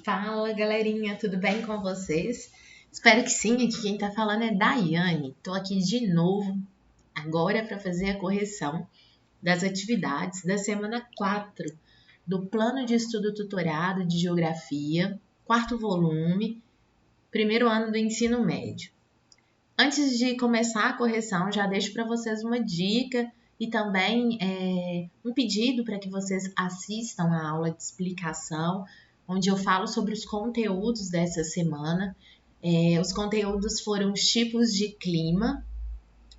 Fala, galerinha, tudo bem com vocês? Espero que sim. Aqui quem tá falando é Daiane. Tô aqui de novo agora para fazer a correção das atividades da semana 4 do Plano de Estudo Tutorado de Geografia, quarto volume, primeiro ano do ensino médio. Antes de começar a correção, já deixo para vocês uma dica e também um pedido para que vocês assistam a aula de explicação, onde eu falo sobre os conteúdos dessa semana. Os conteúdos foram os tipos de clima,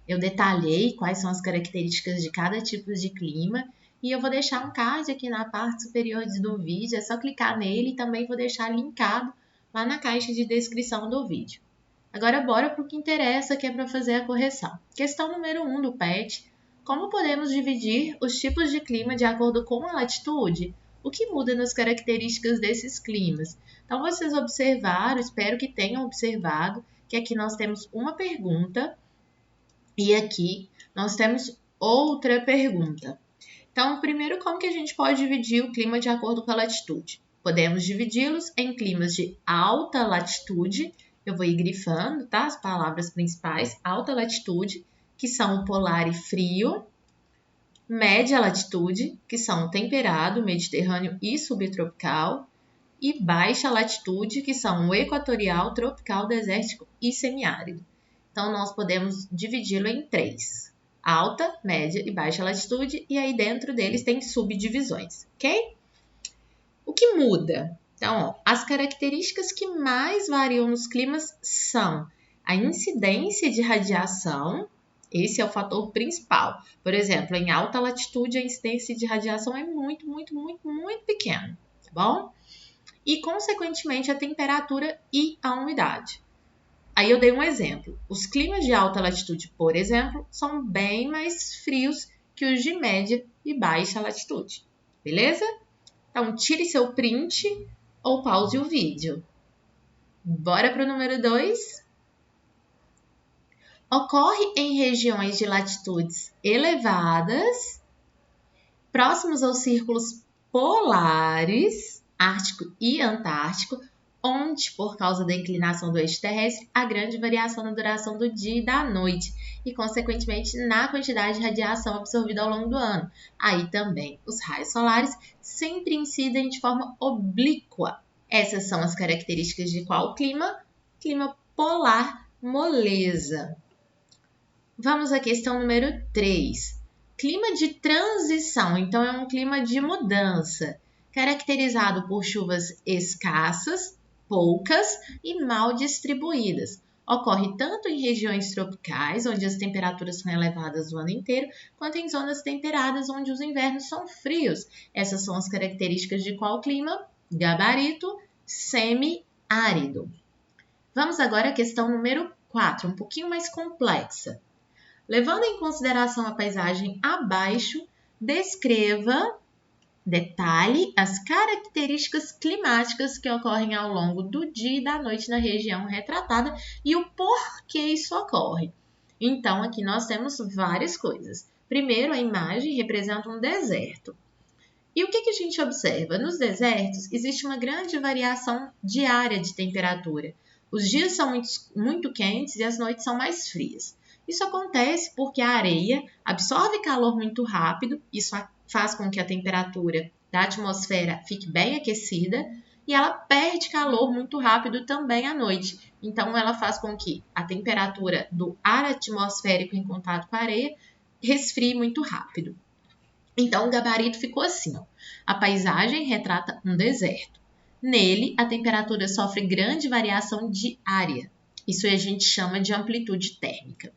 eu detalhei quais são as características de cada tipo de clima e eu vou deixar um card aqui na parte superior do vídeo, é só clicar nele e também vou deixar linkado lá na caixa de descrição do vídeo. Agora bora para o que interessa, que é para fazer a correção. Questão número 1 do PET. Como podemos dividir os tipos de clima de acordo com a latitude? O que muda nas características desses climas? Então vocês observaram, espero que tenham observado, que aqui nós temos uma pergunta e aqui nós temos outra pergunta. Então, primeiro, como que a gente pode dividir o clima de acordo com a latitude? Podemos dividi-los em climas de alta latitude. Eu vou ir grifando, tá? As palavras principais. Alta latitude, que são o polar e frio. Média latitude, que são o temperado, mediterrâneo e subtropical. E baixa latitude, que são o equatorial, tropical, desértico e semiárido. Então, nós podemos dividi-lo em 3. Alta, média e baixa latitude. E aí, dentro deles, tem subdivisões, ok? O que muda? Então, ó, as características que mais variam nos climas são a incidência de radiação, esse é o fator principal. Por exemplo, em alta latitude, a incidência de radiação é muito pequena, tá bom? E, consequentemente, a temperatura e a umidade. Aí eu dei um exemplo. Os climas de alta latitude, por exemplo, são bem mais frios que os de média e baixa latitude, beleza? Então, tire seu print ou pause o vídeo. Bora para o número 2. Ocorre em regiões de latitudes elevadas, próximos aos círculos polares, Ártico e Antártico, onde, por causa da inclinação do eixo terrestre, há grande variação na duração do dia e da noite e, consequentemente, na quantidade de radiação absorvida ao longo do ano. Aí também, os raios solares sempre incidem de forma oblíqua. Essas são as características de qual clima? Clima polar moleza. Vamos à questão número 3. Clima de transição, então é um clima de mudança, caracterizado por chuvas escassas, poucas e mal distribuídas. Ocorre tanto em regiões tropicais, onde as temperaturas são elevadas o ano inteiro, quanto em zonas temperadas, onde os invernos são frios. Essas são as características de qual clima? Gabarito semiárido. Vamos agora à questão número 4, um pouquinho mais complexa. Levando em consideração a paisagem abaixo, descreva, detalhe as características climáticas que ocorrem ao longo do dia e da noite na região retratada e o porquê isso ocorre. Então, aqui nós temos várias coisas. Primeiro, a imagem representa um deserto. E o que a gente observa? Nos desertos, existe uma grande variação diária de temperatura. Os dias são muito quentes e as noites são mais frias. Isso acontece porque a areia absorve calor muito rápido, isso faz com que a temperatura da atmosfera fique bem aquecida e ela perde calor muito rápido também à noite. Então, ela faz com que a temperatura do ar atmosférico em contato com a areia resfrie muito rápido. Então, o gabarito ficou assim, ó. A paisagem retrata um deserto. Nele, a temperatura sofre grande variação diária. Isso a gente chama de amplitude térmica,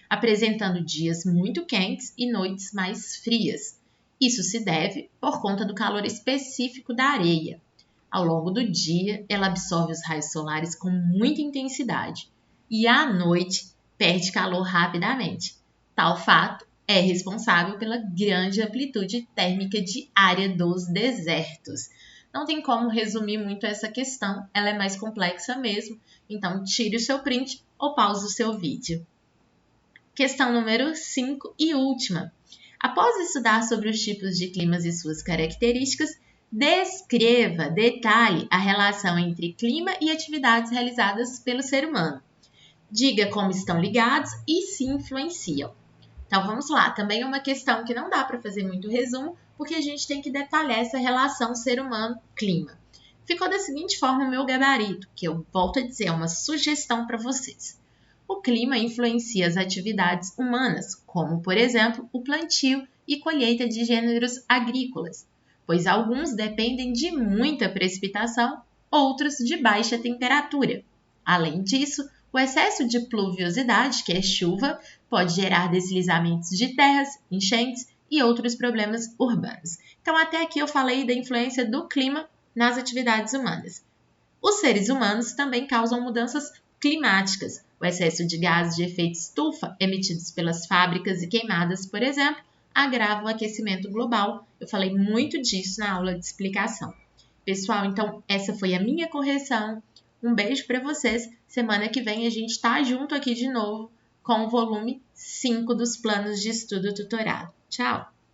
apresentando dias muito quentes e noites mais frias. Isso se deve por conta do calor específico da areia. Ao longo do dia, ela absorve os raios solares com muita intensidade e à noite perde calor rapidamente. Tal fato é responsável pela grande amplitude térmica diária dos desertos. Não tem como resumir muito essa questão, ela é mais complexa mesmo, então tire o seu print ou pause o seu vídeo. Questão número 5 e última. Após estudar sobre os tipos de climas e suas características, Descreva, detalhe a relação entre clima e atividades realizadas pelo ser humano. Diga como estão ligados e se influenciam. Então vamos lá, também é uma questão que não dá para fazer muito resumo, porque a gente tem que detalhar essa relação ser humano-clima. Ficou da seguinte forma o meu gabarito, que eu volto a dizer, é uma sugestão para vocês. O clima influencia as atividades humanas, como, por exemplo, o plantio e colheita de gêneros agrícolas, pois alguns dependem de muita precipitação, outros de baixa temperatura. Além disso, o excesso de pluviosidade, que é chuva, pode gerar deslizamentos de terras, enchentes e outros problemas urbanos. Então, até aqui eu falei da influência do clima nas atividades humanas. Os seres humanos também causam mudanças climáticas. O excesso de gases de efeito estufa emitidos pelas fábricas e queimadas, por exemplo, agrava o aquecimento global. Eu falei muito disso na aula de explicação. Pessoal, então essa foi a minha correção. Um beijo para vocês. Semana que vem a gente está junto aqui de novo com o volume 5 dos planos de estudo tutorado. Tchau!